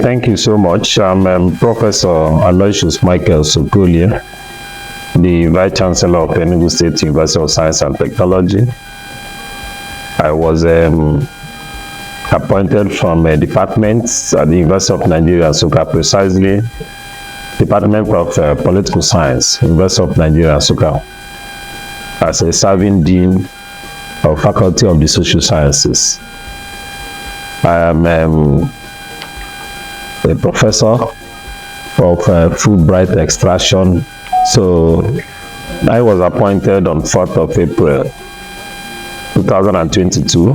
Thank you so much. I'm Professor Aloysius OKOLIE, the Vice-Chancellor of Enugu State University of Science and Technology. I was appointed from a department at the University of Nigeria, Nsukka, precisely Department of Political Science, University of Nigeria, Nsukka, as a serving Dean of Faculty of the Social Sciences. I am a professor of Fulbright extraction. So I was appointed on 4th of April 2022,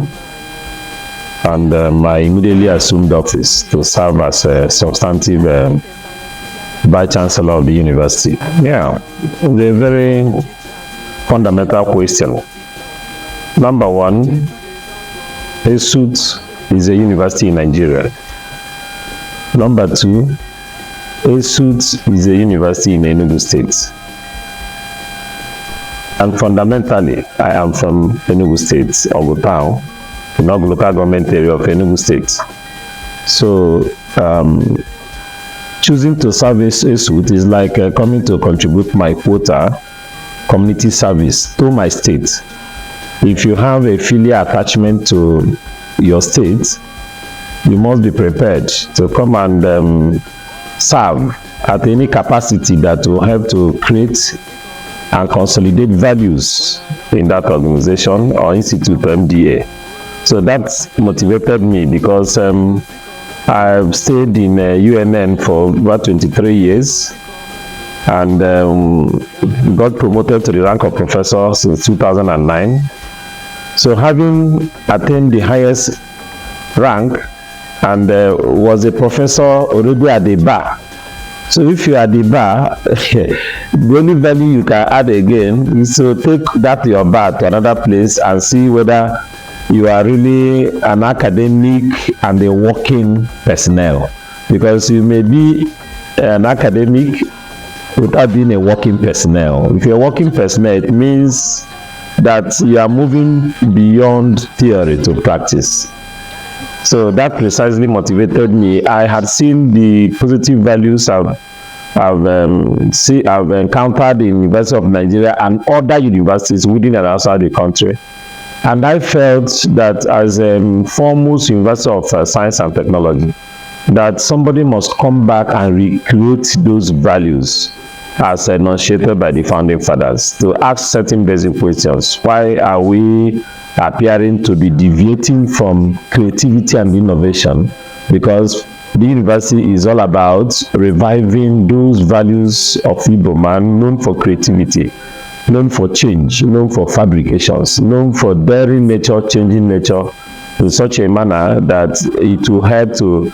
and I immediately assumed office to serve as a substantive Vice-Chancellor of the university. Yeah, it's a very fundamental question. Number one, Esut is a university in Nigeria. Number two, Esut is a university in Enugu State. And fundamentally, I am from Enugu State, Ogu Town, the local government area of Enugu State. So, choosing to serve Esut is like coming to contribute my quota community service to my state. If you have a filial attachment to your state, you must be prepared to come and serve at any capacity that will help to create and consolidate values in that organization or institute MDA. So that motivated me because I've stayed in UNN for about 23 years and got promoted to the rank of professor since 2009. So having attained the highest rank and was a professor already at the bar. So if you are at the bar, the only value you can add again is to take that your bar to another place and see whether you are really an academic and a working personnel. Because you may be an academic without being a working personnel. If you're a working personnel, it means that you are moving beyond theory to practice. So that precisely motivated me. I had seen the positive values I've encountered in University of Nigeria and other universities within and outside the country. And I felt that as a foremost University of Science and Technology, that somebody must come back and recreate those values as enunciated by the founding fathers, to ask certain basic questions. Why are we appearing to be deviating from creativity and innovation? Because the university is all about reviving those values of Igbo man, known for creativity, known for change, known for fabrications, known for daring nature, changing nature in such a manner that it will help to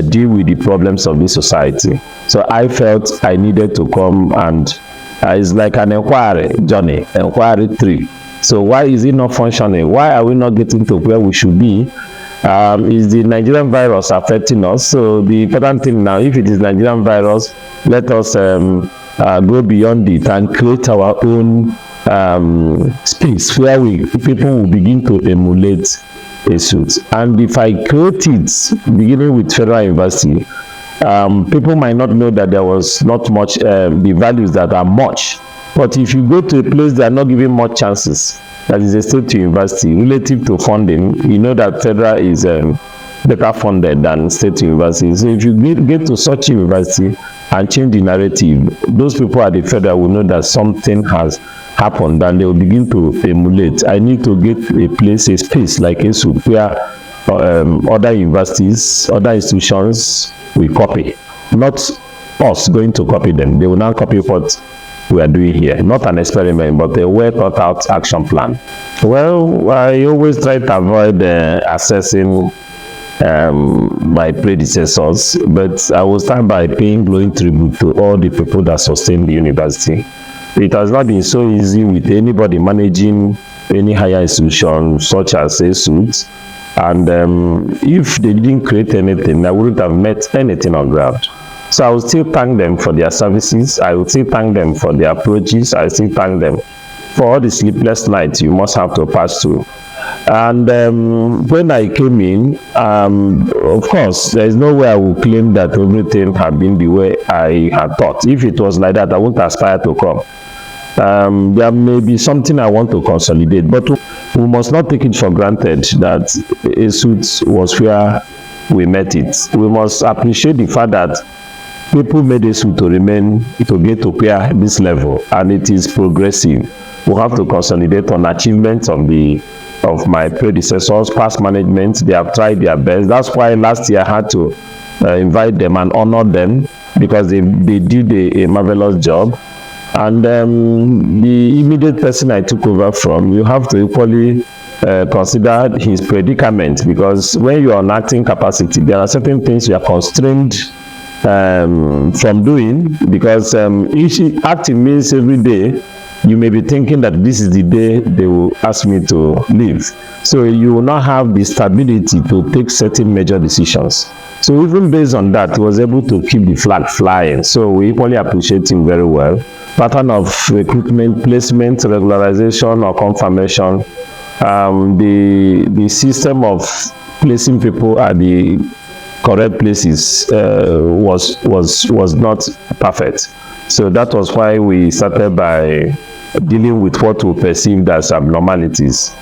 deal with the problems of this society. So I felt I needed to come and it's like an inquiry journey, inquiry trip. So why is it not functioning? Why are we not getting to where we should be? Is the Nigerian virus affecting us? So the important thing now, if it is Nigerian virus, let us go beyond it and create our own space where people will begin to emulate Esut. And if I create it, beginning with Federal University, people might not know that there was not much, the values that are much. But if you go to a place that are not giving much chances, that is a state university, relative to funding, you know that Federal is better funded than state university. So if you get to such university and change the narrative, those people at the Federal will know that something has happened and they will begin to emulate. I need to get a place, a space like Esut, where other universities, other institutions will copy. Not us going to copy them. They will now copy what we are doing here. Not an experiment, but a well thought out action plan. Well, I always try to avoid assessing my predecessors, but I will start by paying glowing tribute to all the people that sustain the university. It has not been so easy with anybody managing any higher institution such as Esut, and if they didn't create anything, I wouldn't have met anything on ground. So I will still thank them for their services. I will still thank them for their approaches. I still thank them for all the sleepless nights you must have to pass through. And when I came in, of course, there is no way I will claim that everything had been the way I had thought. If it was like that, I wouldn't aspire to come. There may be something I want to consolidate, but we must not take it for granted that Esut was where we met it. We must appreciate the fact that people made Esut to remain, to get to where this level, and it is progressive. We have to consolidate on achievements of my predecessors, past management. They have tried their best. That's why last year I had to invite them and honor them, because they did a marvelous job. And the immediate person I took over from, you have to equally consider his predicament, because when you are on acting capacity, there are certain things you are constrained from doing, because acting means every day you may be thinking that this is the day they will ask me to leave. So you will not have the stability to take certain major decisions. So even based on that, he was able to keep the flag flying. So we equally appreciate him very well. Pattern of recruitment, placement, regularization or confirmation, the system of placing people at the correct places was not perfect. So that was why we started by dealing with what we perceived as abnormalities.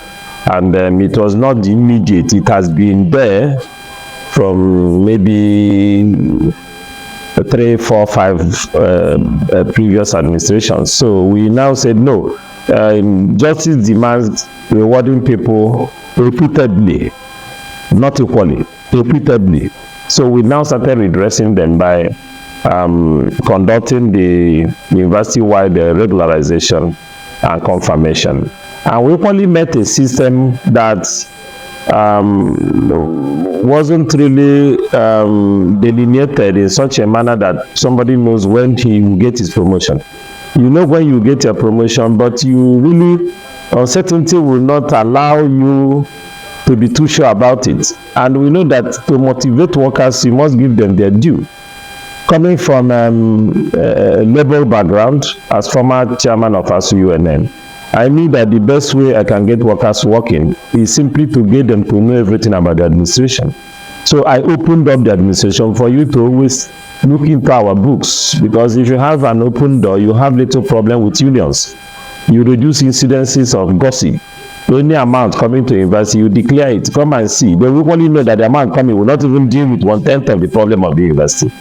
And it was not immediate. It has been there from maybe 3, 4, 5 previous administrations. So we now said no. Justice demands rewarding people repeatedly, not equally, repeatedly. So we now started redressing them by conducting the university-wide regularization and confirmation. And we only met a system that wasn't really delineated in such a manner that somebody knows when he will get his promotion. You know when you get your promotion, but you really, uncertainty will not allow you to be too sure about it. And we know that to motivate workers, you must give them their due. Coming from a labor background, as former chairman of ASU-UNN, I knew that the best way I can get workers working is simply to get them to know everything about the administration. So I opened up the administration for you to always look into our books, because if you have an open door, you have little problem with unions. You reduce incidences of gossip. Any amount coming to university, you declare it, come and see. But we only know that the amount coming will not even deal with 1/10 of the problem of the university.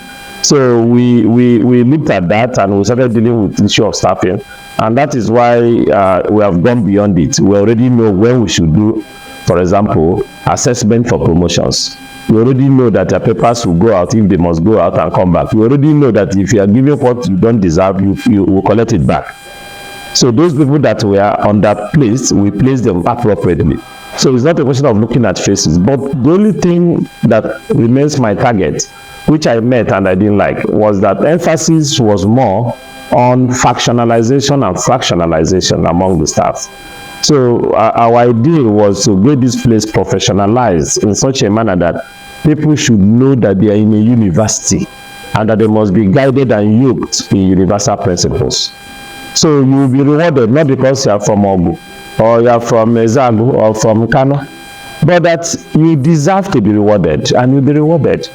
So we looked at that and we started dealing with the issue of staffing. And that is why we have gone beyond it. We already know when we should do, for example, assessment for promotions. We already know that your papers will go out if they must go out and come back. We already know that if you are giving what you don't deserve, you will collect it back. So those people that were on that place, we place them appropriately. So it's not a question of looking at faces, but the only thing that remains my target, which I met and I didn't like, was that emphasis was more on factionalization and fractionalization among the staff. So our idea was to get this place professionalized in such a manner that people should know that they are in a university and that they must be guided and yoked in universal principles. So you will be rewarded not because you are from Ogu or you are from Ezagu or from Kano, but that you deserve to be rewarded and you'll be rewarded.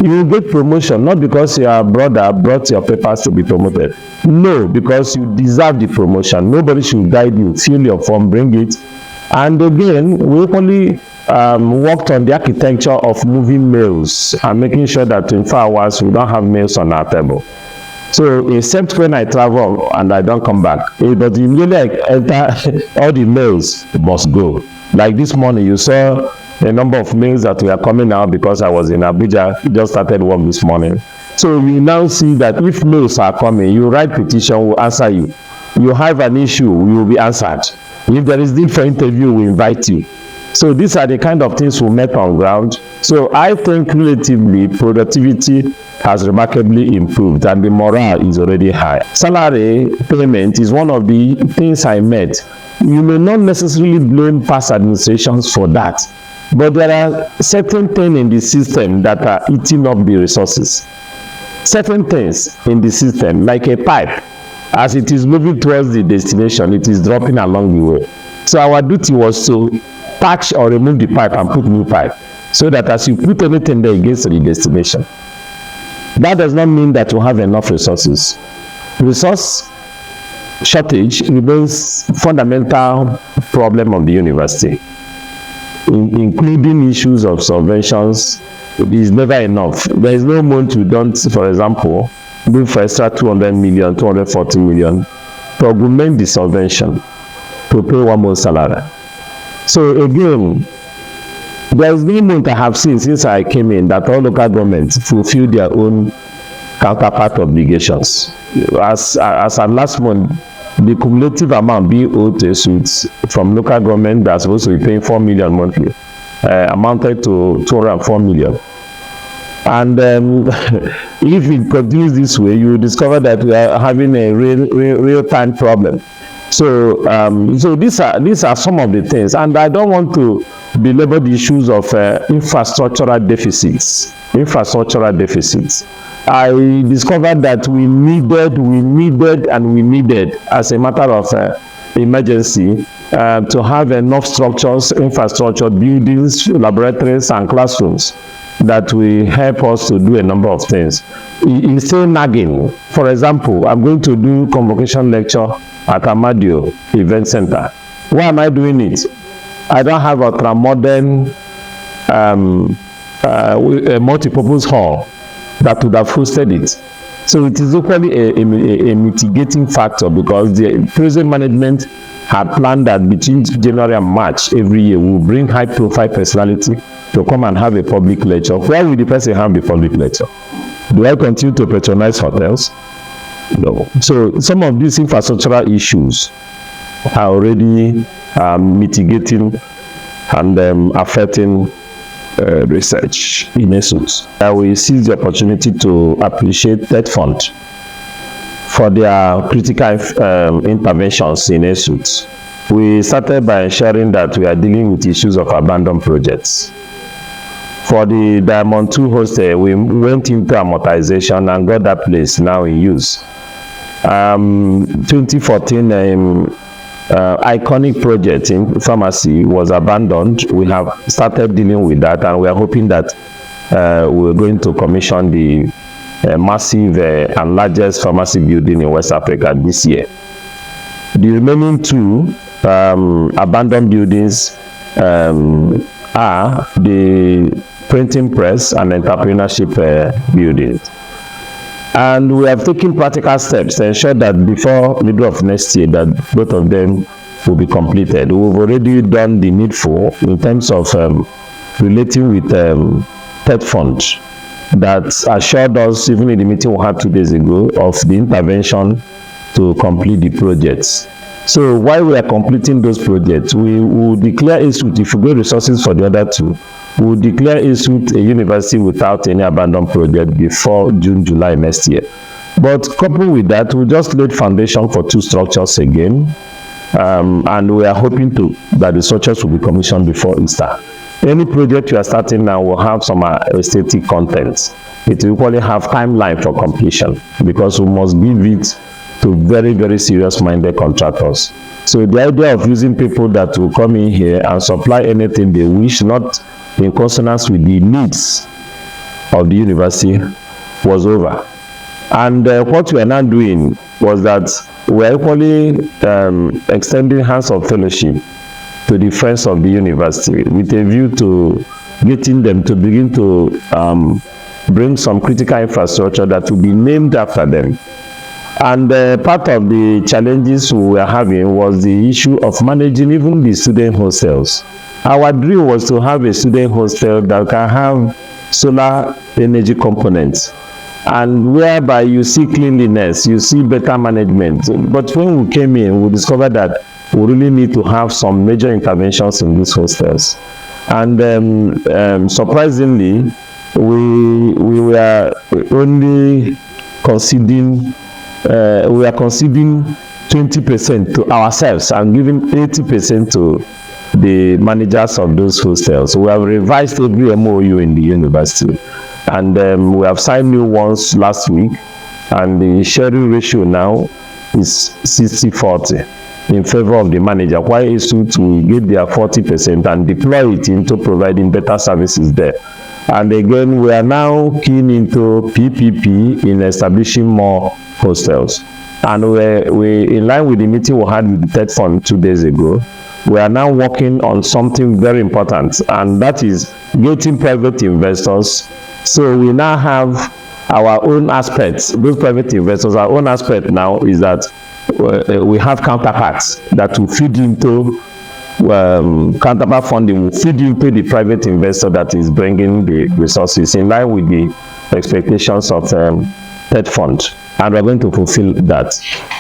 You will get promotion not because your brother brought your papers to be promoted. No, because you deserve the promotion. Nobody should guide you. Fill your form, bring it. And again, we only worked on the architecture of moving mails and making sure that 24 hours we don't have mails on our table. So except when I travel and I don't come back, but immediately I enter, all the mails must go. Like this morning, you saw the number of mails that were coming out because I was in Abuja, just started work this morning. So we now see that if mails are coming, you write petition, we'll answer you. You have an issue, you will be answered. If there is need for interview, we invite you. So these are the kind of things we met on ground. So I think relatively productivity has remarkably improved and the morale is already high. Salary payment is one of the things I met. You may not necessarily blame past administrations for that, but there are certain things in the system that are eating up the resources. Certain things in the system, like a pipe, as it is moving towards the destination, it is dropping along the way. So our duty was to patch or remove the pipe and put new pipe, so that as you put anything there, it gets to the destination. That does not mean that we have enough resources. Resource shortage remains fundamental problem of the university, including issues of subventions. It is never enough. There is no month we don't, for example, do for extra 200 million, 240 million to augment the subvention to pay 1 month's salary. So again, there is no month I have seen since I came in that all local governments fulfill their own counterpart obligations. As at last month, the cumulative amount being owed to ESUT from local government that are supposed to be paying 4 million monthly amounted to 204 million. And if it continues this way, you will discover that we are having a real-time problem. So, so these are some of the things, and I don't want to belabor the issues of infrastructural deficits. I discovered that we needed, as a matter of emergency, to have enough structures, infrastructure, buildings, laboratories, and classrooms that will help us to do a number of things. It's still nagging. For example, I'm going to do convocation lecture at Amadio Event Center. Why am I doing it? I don't have a ultra-modern multi-purpose hall that would have hosted it. So it is equally a mitigating factor, because the present management had planned that between January and March every year we will bring high-profile personality to come and have a public lecture. Where will the person have the public lecture? Do I continue to patronize hotels? No. So some of these infrastructural issues are already mitigating and affecting research in ESUT. I will seize the opportunity to appreciate that fund for their critical interventions in ESUT. We started by ensuring that we are dealing with issues of abandoned projects. For the Diamond 2 hostel, we went into amortization and got that place now in use. 2014 iconic project in pharmacy was abandoned. We have started dealing with that, and we are hoping that we're going to commission the massive and largest pharmacy building in West Africa this year. The remaining 2 abandoned buildings are the printing press and entrepreneurship buildings. And we have taken practical steps to ensure that before middle of next year that both of them will be completed. We've already done the needful in terms of relating with TED Fund that assured us, even in the meeting we had 2 days ago, of the intervention to complete the projects. So while we are completing those projects, we will declare ESUT, if we get resources for the other 2, we will declare ESUT a university without any abandoned project before June, July next year. But coupled with that, we just laid foundation for 2 structures again, and we are hoping that the structures will be commissioned before Easter. Any project you are starting now will have some aesthetic content. It will equally have timeline for completion, because we must give it to very, very serious-minded contractors. So the idea of using people that will come in here and supply anything they wish, not in consonance with the needs of the university, was over. And what we are now doing was that we are equally extending hands of fellowship to the friends of the university with a view to getting them to begin to bring some critical infrastructure that will be named after them. And part of the challenges we were having was the issue of managing even the student hostels. Our dream was to have a student hostel that can have solar energy components, and whereby you see cleanliness, you see better management. But when we came in, we discovered that we really need to have some major interventions in these hostels. And surprisingly, we were only conceding we are conceding 20% to ourselves and giving 80% to the managers of those hostels. We have revised every MOU in the university, and we have signed new ones last week, and the sharing ratio now is 60-40. in favor of the manager, while Esut will get their 40% and deploy it into providing better services there. And again, we are now keen into PPP in establishing more hostels. And we in line with the meeting we had with the TED Fund 2 days ago, we are now working on something very important, and that is getting private investors. So we now have our own aspects, those private investors, our own aspect now is that we have counterparts that will feed into counterpart funding will feed into the private investor that is bringing the resources in line with the expectations of TED Fund, and we're going to fulfill that.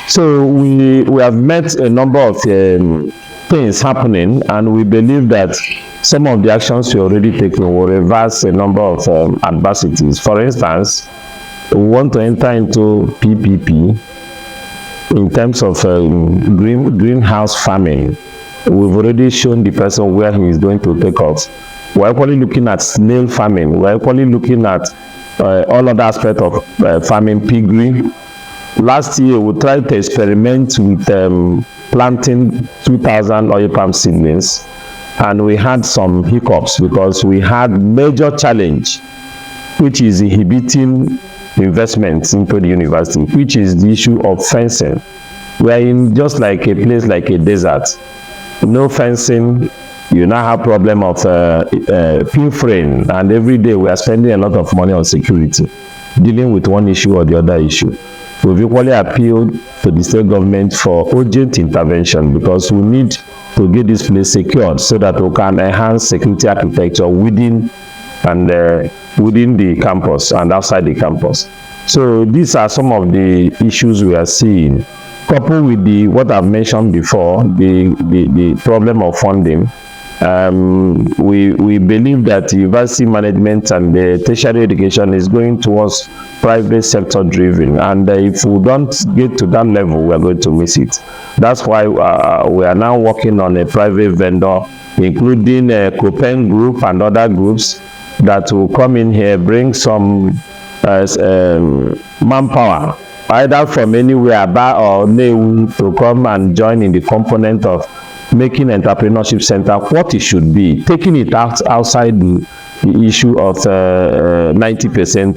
So we have met a number of things happening, and we believe that some of the actions we already taken will reverse a number of adversities. For instance, we want to enter into PPP in terms of greenhouse farming. We've already shown the person where he is going to take off. We're equally looking at snail farming. We're equally looking at all other aspects of farming, piggery. Last year, we tried to experiment with planting 2,000 oil palm seedlings, and we had some hiccups because we had major challenge, which is inhibiting investments into the university, which is the issue of fencing. We are in just like a place like a desert. No fencing, you now have problem of pilfering, and every day we are spending a lot of money on security, dealing with one issue or the other issue. We've equally appealed to the state government for urgent intervention because we need to get this place secured so that we can enhance security architecture within the campus and outside the campus. So these are some of the issues we are seeing. Coupled with what I've mentioned before, the problem of funding, we believe that university management and the tertiary education is going towards private sector driven, and if we don't get to that level, we are going to miss it. That's why we are now working on a private vendor, including a Copen group and other groups that will come in here, bring some manpower, either from anywhere, Aba or Neu, to come and join in the component of making entrepreneurship center what it should be, taking it outside the issue of 90%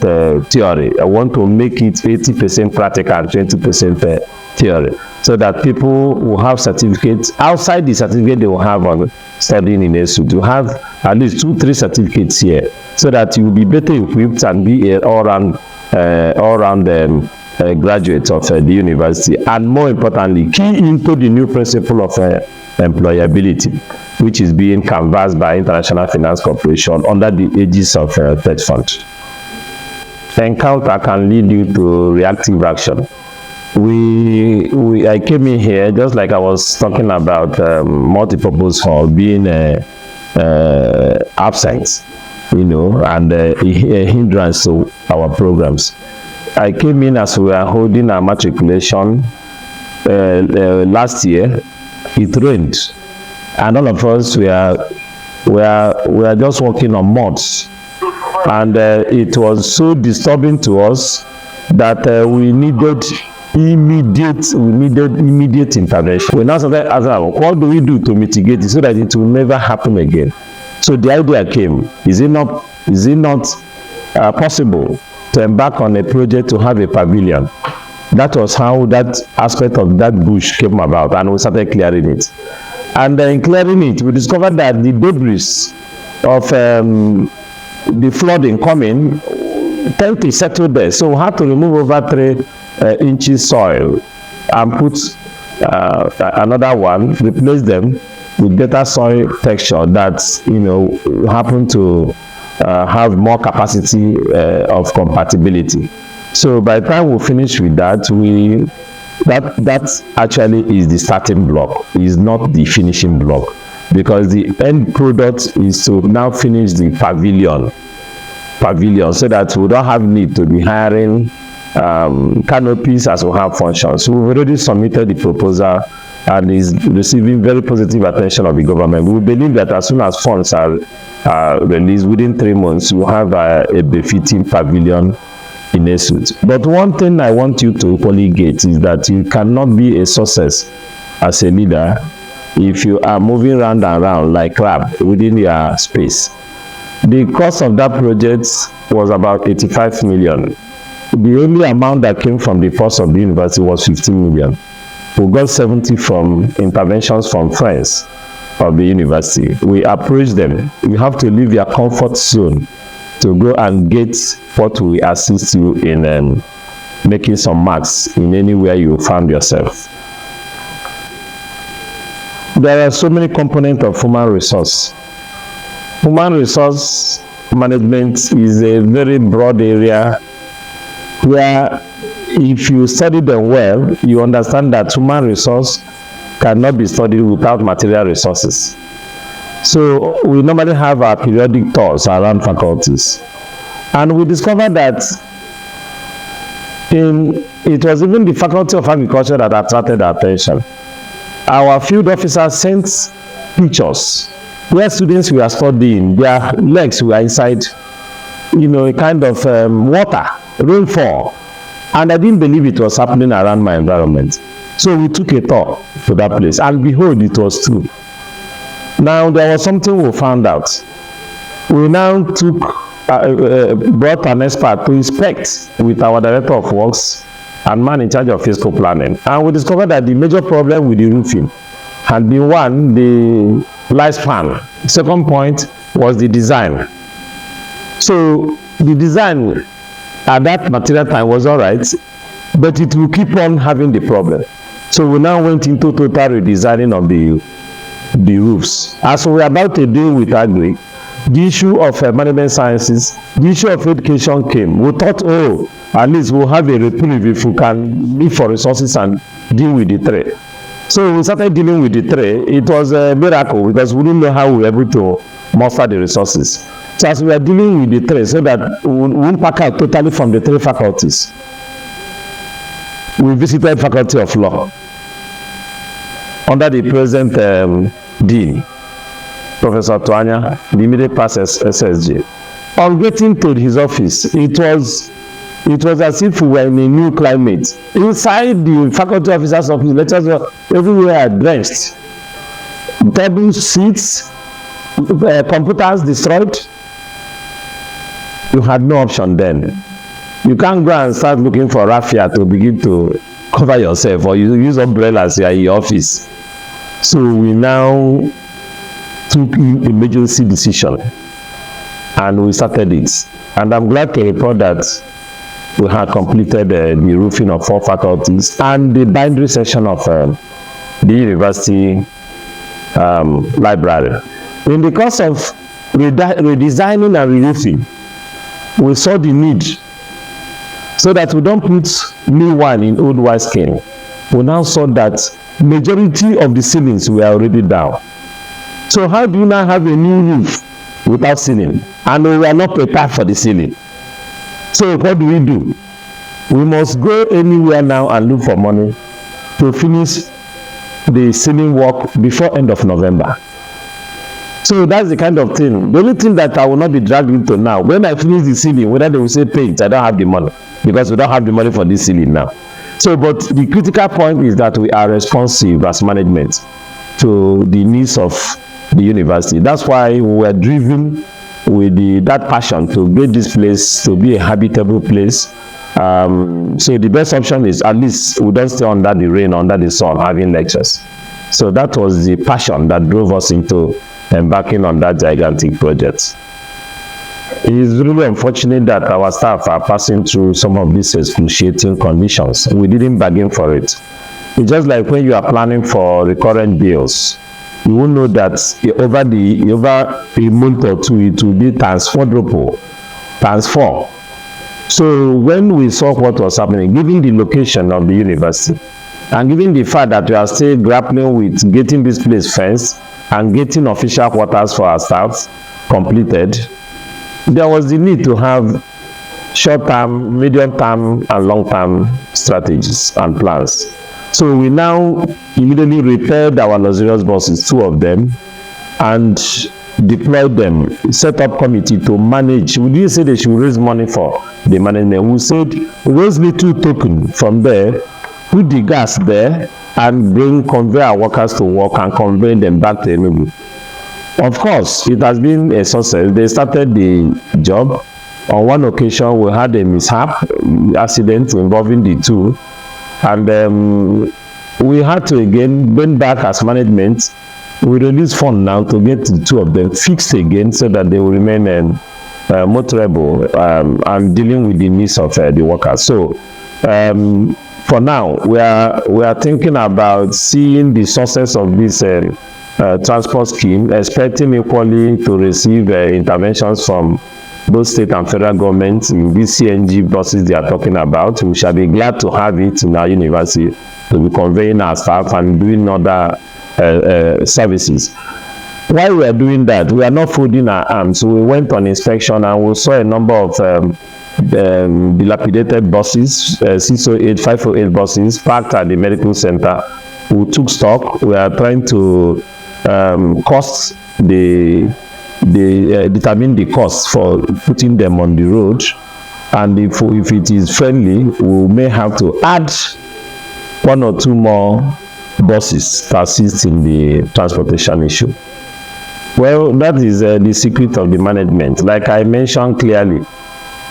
theory. I want to make it 80% practical and 20% theory, so that people will have certificates outside the certificate they will have on studying in Esut. To have at least 2-3 certificates here, so that you will be better equipped and be an all-round graduate of the university, and more importantly, key into the new principle of employability, which is being canvassed by International Finance Corporation under the aegis of TED Fund. Encounter can lead you to reactive action. I came in here just like I was talking about multipurpose hall being absent, and a hindrance to our programs. I came in as we were holding our matriculation last year. It rained, and all of us we are just working on mods, and it was so disturbing to us that we needed immediate intervention. We now started asking, what do we do to mitigate it so that it will never happen again? So the idea came: is it not possible to embark on a project to have a pavilion? That was how that aspect of that bush came about, and we started clearing it. And in clearing it, we discovered that the debris of the flooding coming tend to settle there. So we had to remove over 3 inches soil and put another one, replace them with better soil texture that happen to have more capacity of compatibility. So by the time we finish with that, that actually is the starting block, is not the finishing block, because the end product is to now finish the pavilion, so that we don't have need to be hiring canopies as we have functions. So we've already submitted the proposal and is receiving very positive attention of the government. We believe that as soon as funds are released, within 3 months, we'll have a befitting pavilion in Esut. But one thing I want you to equally get is that you cannot be a success as a leader if you are moving round and round like crab within your space. The cost of that project was about 85 million. The only amount that came from the purse of the university was 15 million. We got 70 from interventions from friends of the university. We approached them. You have to leave your comfort zone to go and get what will assist you in making some marks in anywhere you found yourself. There are so many components of human resource. Human resource management is a very broad area where if you study them well, you understand that human resource cannot be studied without material resources. So we normally have our periodic tours around faculties. And we discovered that it was even the Faculty of Agriculture that attracted our attention. Our field officers sent pictures where students were studying, their legs were inside, a kind of water, rainfall. And I didn't believe it was happening around my environment. So we took a tour to that place, and behold, it was true. Now, there was something we found out. We now brought an expert to inspect with our Director of Works and man in charge of fiscal planning. And we discovered that the major problem with the roofing had been, one, the lifespan. Second point was the design. So the design at that material time was all right, but it will keep on having the problem. So we now went into total redesigning of the roofs. As we are about to deal with agri, the issue of management sciences, the issue of education came. We thought, at least we'll have a reprieve if we can look for resources and deal with the three. So we started dealing with the three. It was a miracle because we didn't know how we were able to muster the resources. So as we are dealing with the three, so that we won't pack out totally from the three faculties, we visited Faculty of Law under the present Dean, Professor Tuanya, the immediate past SSG. On getting to his office, it was as if we were in a new climate. Inside the faculty officers' office, lecturers were everywhere drenched. Tables, seats, computers destroyed. You had no option then. You can't go and start looking for raffia to begin to cover yourself, or you use umbrellas here in your office. So we now took emergency decision and we started it. And I'm glad to report that we have completed the roofing of 4 faculties and the bindery section of the university library. In the course of redesigning and re-roofing, we saw the need so that we don't put new wine in old wineskin. We now saw that majority of the ceilings were already down. So how do you now have a new roof without ceiling? And we were not prepared for the ceiling. So what do? We must go anywhere now and look for money to finish the ceiling work before end of November. So that's the kind of thing. The only thing that I will not be dragged into now, when I finish the ceiling, whether they will say paint, I don't have the money, because we don't have the money for this ceiling now. So, but the critical point is that we are responsive as management to the needs of the university. That's why we were driven with that passion to get this place to be a habitable place. So the best option is at least we don't stay under the rain, under the sun, having lectures. So that was the passion that drove us into embarking on that gigantic project. It is really unfortunate that our staff are passing through some of these excruciating conditions. We didn't bargain for it. It's just like when you are planning for recurrent bills. You will know that over a month or two, it will be times 4. So when we saw what was happening, given the location of the university, and given the fact that we are still grappling with getting this place fenced and getting official quarters for our staff completed, there was the need to have short-term, medium-term, and long-term strategies and plans. So we now immediately repaired our luxurious buses, 2 of them, and deployed them, set up committee to manage. We didn't say they should raise money for the management. We said raise little token from there put the gas there, and convey our workers to work and convey them back to Enugu. Of course, it has been a success. They started the job. On one occasion, we had a mishap, accident involving the two, and we had to again bring back as management. We release fund now to get the two of them fixed again so that they will remain motorable and dealing with the needs of the workers. So for now, we are thinking about seeing the success of this transport scheme, expecting equally to receive interventions from both state and federal governments in these CNG buses they are talking about. We shall be glad to have it in our university to be conveying our staff and doing other services. While we are doing that, we are not folding our arms. So we went on inspection and we saw a number of dilapidated buses, 608, 508 buses parked at the medical center. We took stock. We are trying to determine the cost for putting them on the road, and if it is friendly, we may have to add one or two more buses to assist in the transportation issue. Well, that is the secret of the management. Like I mentioned clearly,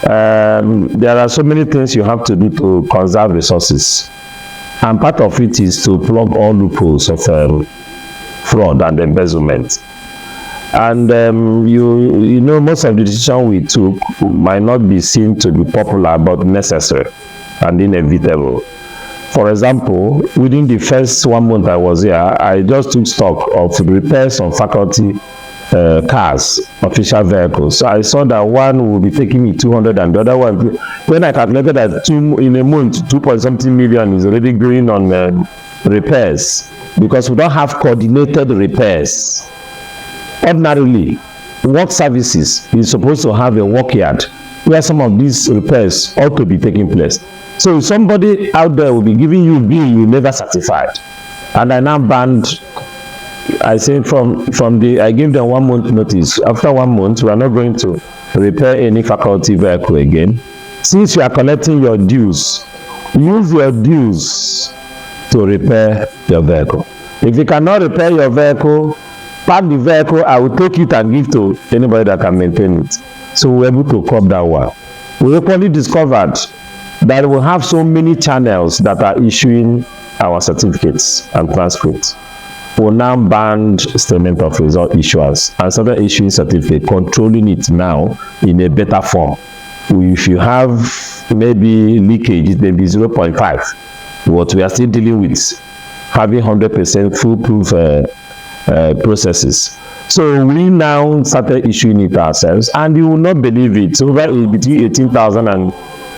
there are so many things you have to do to conserve resources, and part of it is to plug all loopholes of fraud and embezzlement. And you know, most of the decisions we took might not be seen to be popular, but necessary and inevitable. For example, within the first 1 month I was here, I just took stock of repairs on faculty cars, official vehicles. So I saw that one will be taking me 200 and the other one, when I calculated that in a month, 2.something million is already going on repairs, because we don't have coordinated repairs. Ordinarily, work services is supposed to have a work yard where some of these repairs ought to be taking place. So if somebody out there will be giving you bill you never certified, and I now banned, I say I give them 1 month notice. After 1 month, we are not going to repair any faculty vehicle again. Since you are collecting your dues, use your dues to repair your vehicle. If you cannot repair your vehicle, park the vehicle, I will take it and give to anybody that can maintain it. So we're able to curb that one. We equally discovered that we have so many channels that are issuing our certificates and transcripts. We now banned statement of result issuance and started issuing certificate, controlling it now in a better form. If you have maybe leakage, it may be 0.5. What we are still dealing with, having 100% foolproof processes. So we now started issuing it ourselves, and you will not believe it. Over between 18,000 and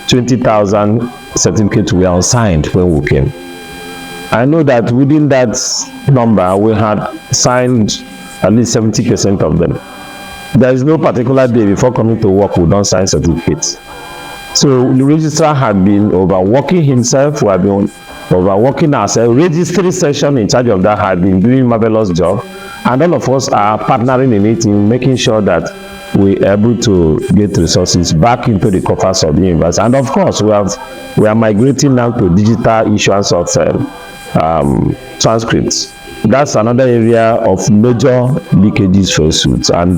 20,000 certificates were unsigned when we came. I know that within that number, we had signed at least 70% of them. There is no particular day before coming to work we don't sign certificates. So the registrar had been overworking himself, we have been overworking ourselves. Registry section in charge of that had been doing a marvelous job, and all of us are partnering in it, in making sure that we are able to get resources back into the coffers of the university. And of course, we are migrating now to digital issuance of transcripts. That's another area of major leakages for Esut, and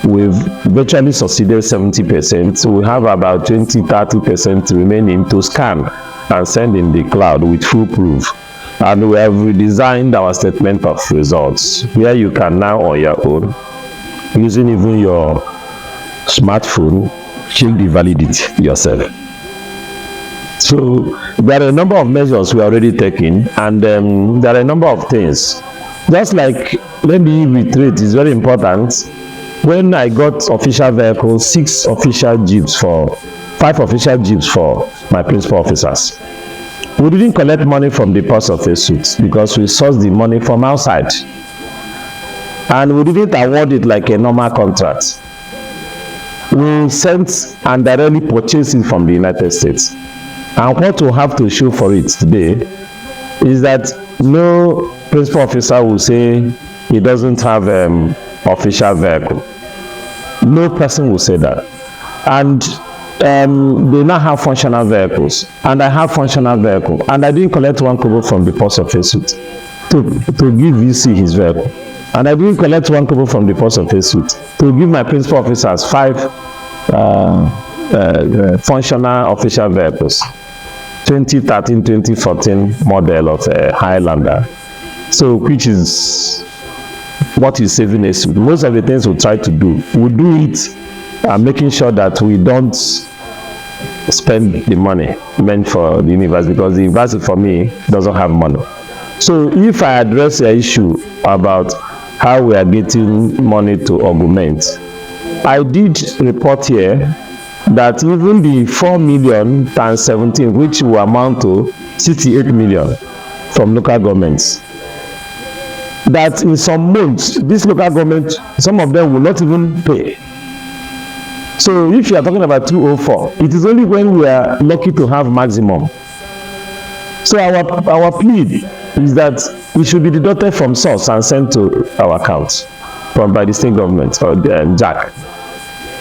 we've virtually succeeded 70%. So we have about 20-30% remaining to scan and send in the cloud with full proof. And we have redesigned our statement of results, where you can now on your own, using even your smartphone, check the validity yourself. So there are a number of measures we are already taking, and there are a number of things. Just like, let me reiterate, it's very important. When I got official vehicles, 5 official jeeps for my principal officers. We didn't collect money from the purse of Esut because we sourced the money from outside. And we didn't award it like a normal contract. We sent and directly purchased it from the United States. And what we have to show for it today is that no principal officer will say he doesn't have official vehicle. No person will say that. And they now have functional vehicles, and I have functional vehicle, and I didn't collect 1 kobo from the PROF of Esut to give VC his vehicle, and I didn't collect 1 kobo from the PROF of Esut to give my principal officers 5 functional official vehicles, 2013, 2014 model of Highlander. So which is what is saving Esut. Most of the things we try to do, we do it making sure that we don't spend the money meant for the university, because the university for me doesn't have money. So if I address the issue about how we are getting money to augment, I did report here that even the 4 million times 17, which will amount to 68 million from local governments, that in some months this local government, some of them will not even pay. So if you are talking about 204, it is only when we are lucky to have maximum. So our plea is that it should be deducted from source and sent to our account by the state government or JAC.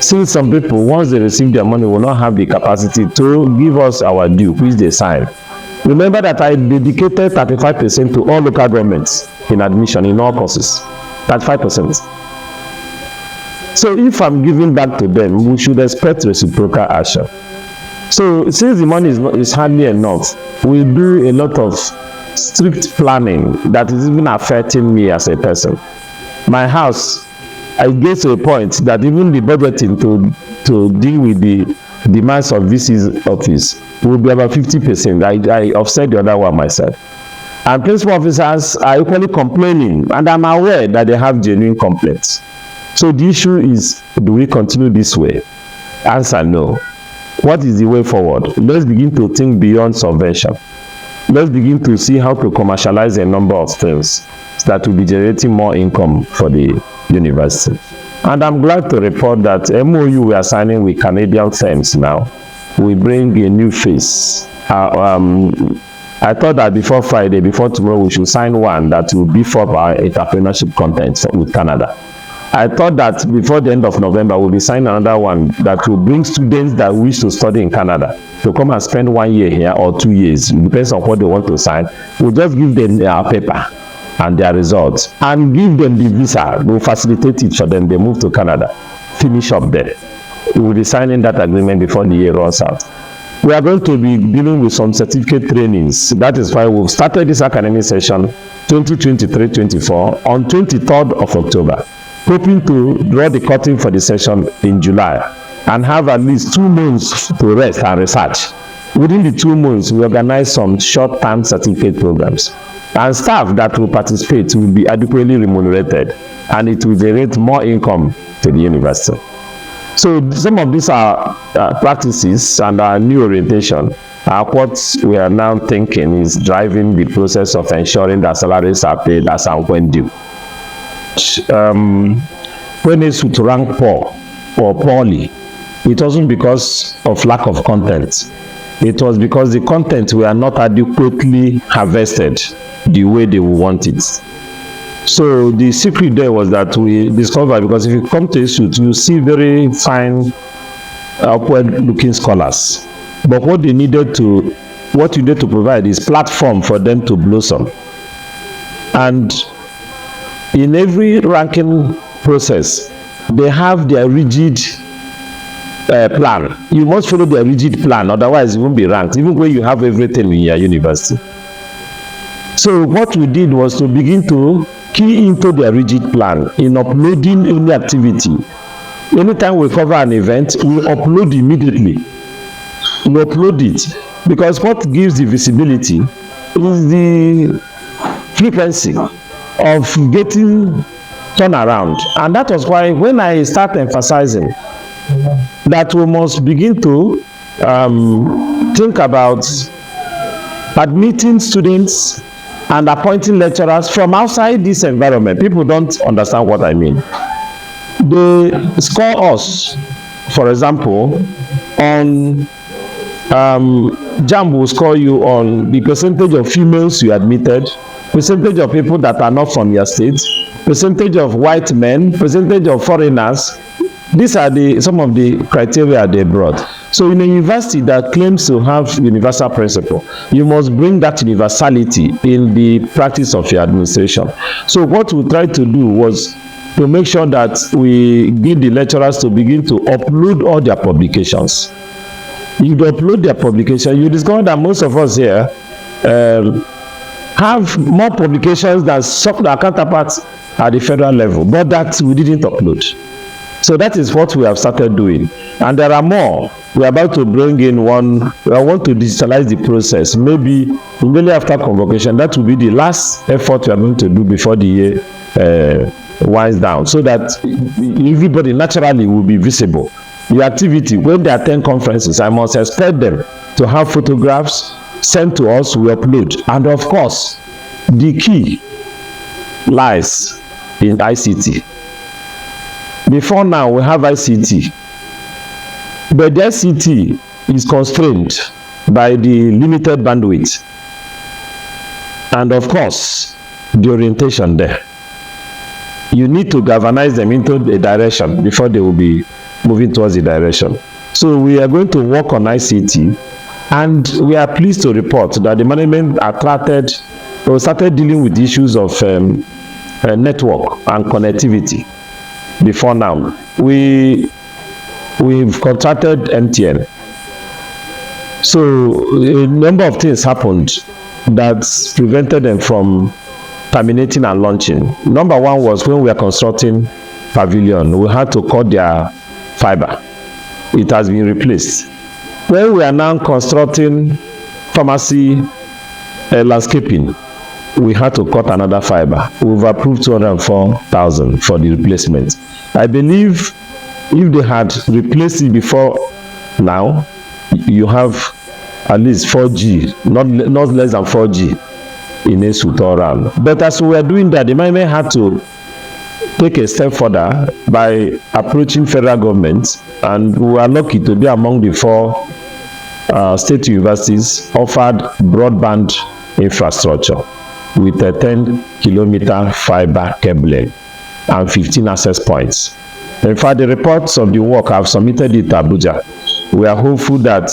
Since some people, once they receive their money, will not have the capacity to give us our due, which they sign. Remember that I dedicated 35% to all local governments in admission in all courses. 35%. So if I'm giving back to them, we should expect reciprocal action. So since the money is hardly enough, we do a lot of strict planning that is even affecting me as a person. My house, I get to a point that even the budgeting to deal with the demands of VC's office will be about 50%. I offset the other one myself. And principal officers are equally complaining, and I'm aware that they have genuine complaints. So the issue is, do we continue this way? Answer, no. What is the way forward? Let's begin to think beyond subvention. Let's begin to see how to commercialize a number of things that will be generating more income for the university. And I'm glad to report that MOU we are signing with Canadian firms now will bring a new face. I thought that before Friday, before tomorrow, we should sign one that will beef up our entrepreneurship content with Canada. I thought that before the end of November, we'll be signing another one that will bring students that wish to study in Canada to come and spend 1 year here or 2 years. It depends on what they want to sign. We'll just give them their paper and their results and give them the visa. We'll facilitate it for them. They move to Canada, finish up there. We'll be signing that agreement before the year runs out. We are going to be dealing with some certificate trainings. That is why we've started this academic session 2023-24 on 23rd of October. Hoping to draw the curtain for the session in July and have at least 2 months to rest and research. Within the 2 months, we organize some short-term certificate programs. And staff that will participate will be adequately remunerated, and it will generate more income to the university. So some of these are practices, and our new orientation are what we are now thinking is driving the process of ensuring that salaries are paid as and when due. When Esut rank poor or poorly, it wasn't because of lack of content. It was because the content were not adequately harvested the way they would want it. So the secret there was that we discovered, because if you come to Esut, you see very fine, upward-looking scholars. But what you need to provide is platform for them to blossom. And in every ranking process, they have their rigid plan. You must follow their rigid plan, otherwise you won't be ranked, even when you have everything in your university. So what we did was to begin to key into their rigid plan in uploading any activity. Anytime we cover an event, we upload immediately. We upload it, because what gives the visibility is the frequency of getting turnaround. And that was why when I start emphasizing that we must begin to think about admitting students and appointing lecturers from outside this environment. People don't understand what I mean. They score us, for example, on JAMB will score you on the percentage of females you admitted, percentage of people that are not from your state, percentage of white men, percentage of foreigners. These are some of the criteria they brought. So in a university that claims to have universal principle, you must bring that universality in the practice of your administration. So what we tried to do was to make sure that we give the lecturers to begin to upload all their publications. If you upload their publication, you discover that most of us here have more publications than some of our counterparts at the federal level, but that we didn't upload. So that is what we have started doing, and there are more. We are about to bring in one. We want to digitalize the process. Maybe immediately after convocation, that will be the last effort we are going to do before the year winds down, so that everybody naturally will be visible. The activity, when they attend conferences, I must expect them to have photographs sent to us, we upload. And of course, the key lies in ICT. Before now, we have ICT, but the ICT is constrained by the limited bandwidth and of course, the orientation there. You need to galvanize them into a direction before they will be moving towards the direction. So we are going to work on ICT, and we are pleased to report that the management started dealing with issues of network and connectivity. Before now, we've contracted MTN. So a number of things happened that prevented them from terminating and launching. Number one was when we were constructing Pavilion, we had to cut their fiber. It has been replaced. When we are now constructing pharmacy landscaping, we had to cut another fiber. We've approved 204,000 for the replacement. I believe if they had replaced it before now, you have at least 4G, not less than 4G in Esut all around. But as we are doing that, the management had to take a step further by approaching federal government, and we are lucky to be among the 4 state universities offered broadband infrastructure with a 10-kilometer fiber cabling and 15 access points. In fact, the reports of the work have submitted it to Abuja. We are hopeful that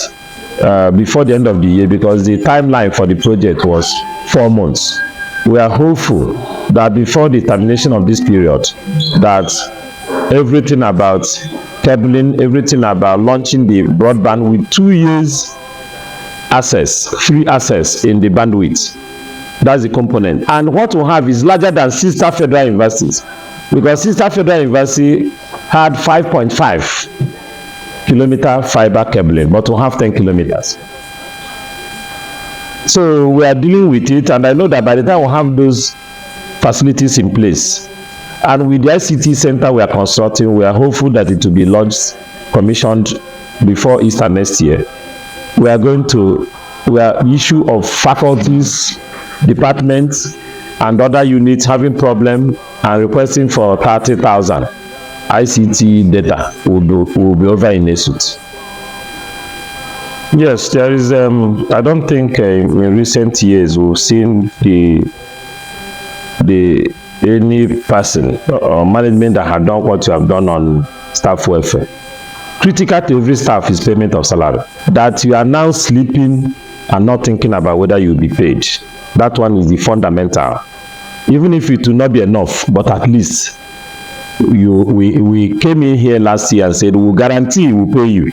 before the end of the year, because the timeline for the project was 4 months, we are hopeful that before the termination of this period, that everything about cabling, everything about launching the broadband with 2 years access, free access in the bandwidth. That's the component. And what we have is larger than sister federal universities, because sister federal university had 5.5 kilometer fiber cabling, but we have 10 kilometers. So we are dealing with it, and I know that by the time we have those facilities in place, and with the ICT center we are constructing, we are hopeful that it will be launched, commissioned before Easter next year. We are issue of faculties, departments, and other units having problem and requesting for 30,000 ICT data will be over in Esut. Yes, there is. I don't think in recent years we've seen any person or management that had done what you have done on staff welfare. Critical to every staff is payment of salary. That you are now sleeping and not thinking about whether you'll be paid. That one is the fundamental. Even if it will not be enough, but at least we came in here last year and said we'll guarantee we'll pay you.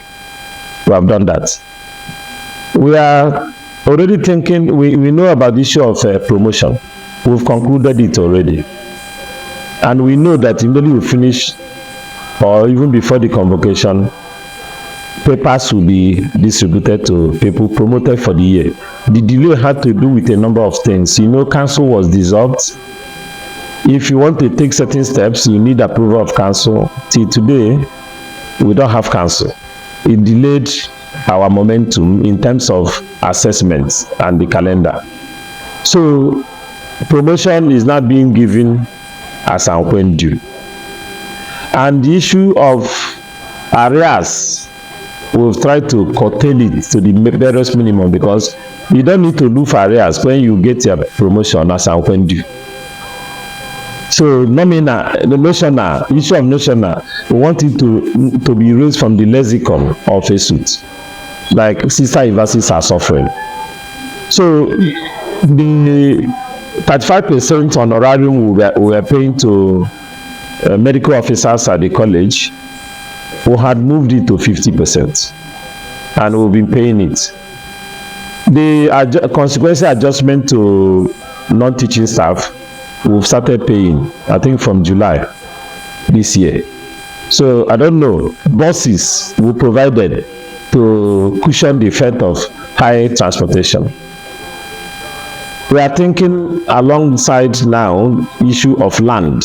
We have done that. We are already thinking, we know about the issue of promotion. We've concluded it already. And we know that immediately we finish, or even before the convocation, papers will be distributed to people promoted for the year. The delay had to do with a number of things. You know, council was dissolved. If you want to take certain steps, you need approval of council. Till today, we don't have council. It delayed our momentum in terms of assessments and the calendar. So promotion is not being given as and when due. And the issue of arrears, we've tried to curtail it to the barest minimum, because you don't need to look for arrears when you get your promotion as and when due. So nominal, the notional, issue of notional, we want it to be raised from the lexicon of Esut, like sister universities are suffering. So the 35% honorarium we were paying to medical officers at the college, we had moved it to 50%, and we've been paying it. The consequential adjustment to non-teaching staff, we've started paying, I think from July this year. So I don't know, buses we provided to cushion the effect of high transportation. We are thinking alongside now issue of land.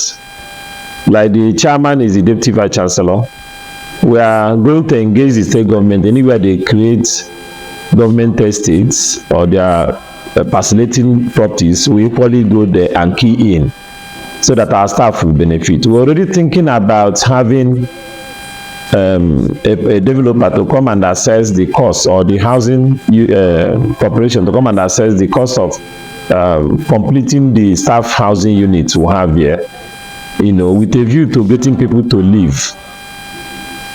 Like the chairman is the deputy vice-chancellor. We are going to engage the state government anywhere they create government estates or they are parcellating properties. We equally go there and key in so that our staff will benefit. We're already thinking about having a developer to come and assess the cost, or the housing corporation to come and assess the cost of completing the staff housing units we have here, you know, with a view to getting people to live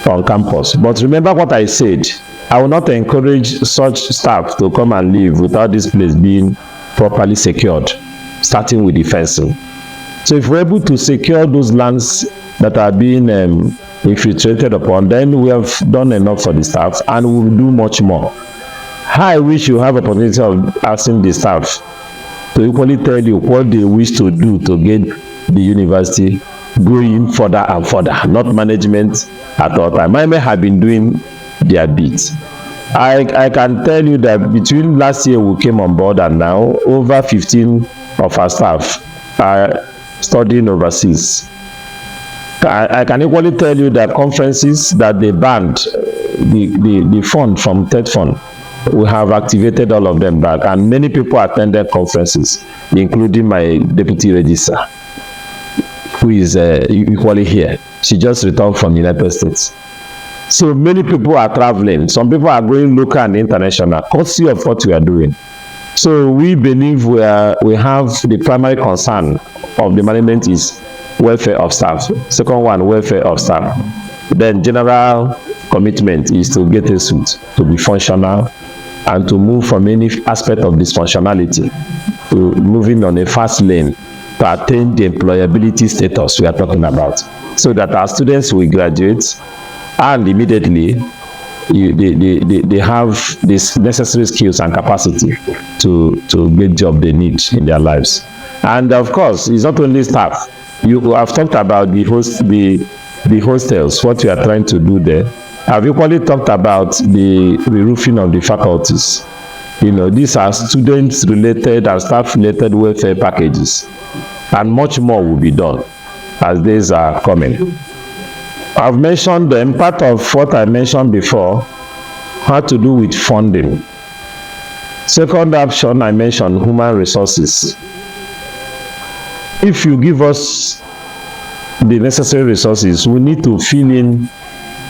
on campus. But remember what I said, I will not encourage such staff to come and live without this place being properly secured, starting with the fencing. So if we're able to secure those lands that are being infiltrated upon, then we have done enough for the staff, and we will do much more. I wish you have opportunity of asking the staff to equally tell you what they wish to do to get the university going further and further, not management at all time. I may have been doing their bit. I can tell you that between last year we came on board and now, over 15 of our staff are studying overseas. I can equally tell you that conferences that they banned, the fund from TED Fund, we have activated all of them back, and many people attended conferences, including my deputy registrar, who is equally here. She just returned from the United States. So many people are traveling. Some people are going local and international, courtesy of what we are doing. So we believe we have the primary concern of the management is welfare of staff. Second one, welfare of staff. Then general commitment is to get Esut to be functional and to move from any aspect of dysfunctionality to moving on a fast lane to attain the employability status we are talking about, so that our students will graduate and immediately they have these necessary skills and capacity to get job they need in their lives. And of course, it's not only staff. You have talked about the hostels, what we are trying to do there. I've equally talked about the re-roofing of the faculties. You know, these are student-related and staff-related welfare packages, and much more will be done as days are coming. I've mentioned them. Part of what I mentioned before had to do with funding. Second option I mentioned, human resources. If you give us the necessary resources, we need to fill in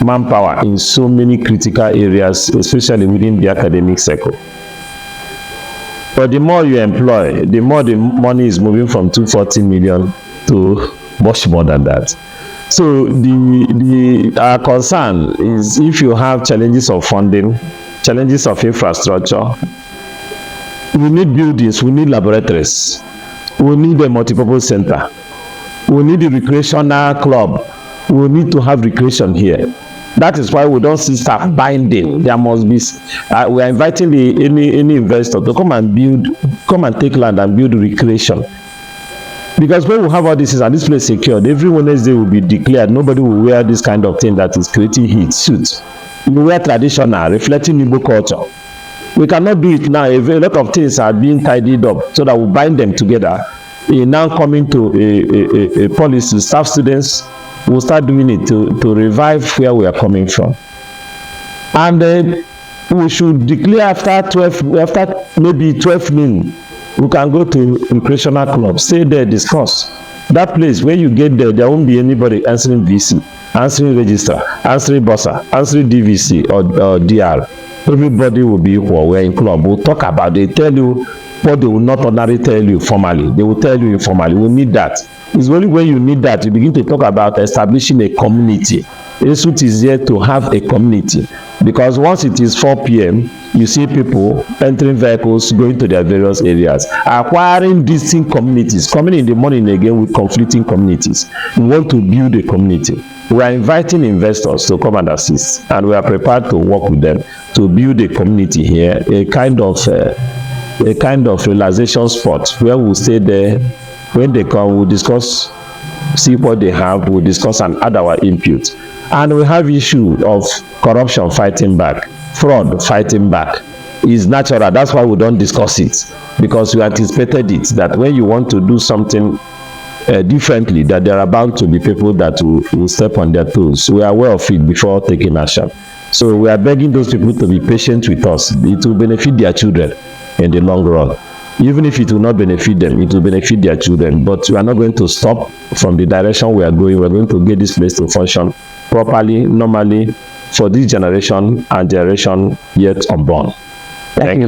manpower in so many critical areas, especially within the academic circle. But the more you employ, the more the money is moving from 240 million to much more than that. So our concern is, if you have challenges of funding, challenges of infrastructure, we need buildings, we need laboratories, we need a multipurpose center, we need a recreational club, we need to have recreation here. That is why we don't see staff binding. There must be, we are inviting any investor to come and take land and build recreation. Because when we have all this and this place secured, every Wednesday will be declared. Nobody will wear this kind of thing that is creating heat, suits. You wear traditional, reflecting Igbo culture. We cannot do it now. A lot of things are being tidied up so that we bind them together. Now coming to a policy, staff students will start doing it to revive where we are coming from. And we should declare after maybe 12 noon, we can go to recreational club, stay there, discuss. That place, when you get there, there won't be anybody answering VC, answering register, answering bossa, answering DVC or DR. Everybody will be equal. We're in club. We'll talk about it. They tell you what they will not ordinarily tell you formally. They will tell you informally. We need that. It's only when you need that you begin to talk about establishing a community. Esut is here to have a community, because once it is 4 p.m., you see people entering vehicles, going to their various areas, acquiring distinct communities, coming in the morning again with conflicting communities. We want to build a community. We are inviting investors to come and assist, and we are prepared to work with them to build a community here, a kind of realization spot where we'll stay there. When they come, we'll discuss, see what they have, we'll discuss and add our input. And we have issue of corruption fighting back, fraud fighting back. Is natural. That's why we don't discuss it, because we anticipated it, that when you want to do something differently, that there are bound to be people that will step on their toes. We are aware of it before taking action. So we are begging those people to be patient with us. It will benefit their children in the long run. Even if it will not benefit them, it will benefit their children. But we are not going to stop from the direction we are going. We are going to get this place to function properly, normally, for this generation and generation yet unborn. Thank you.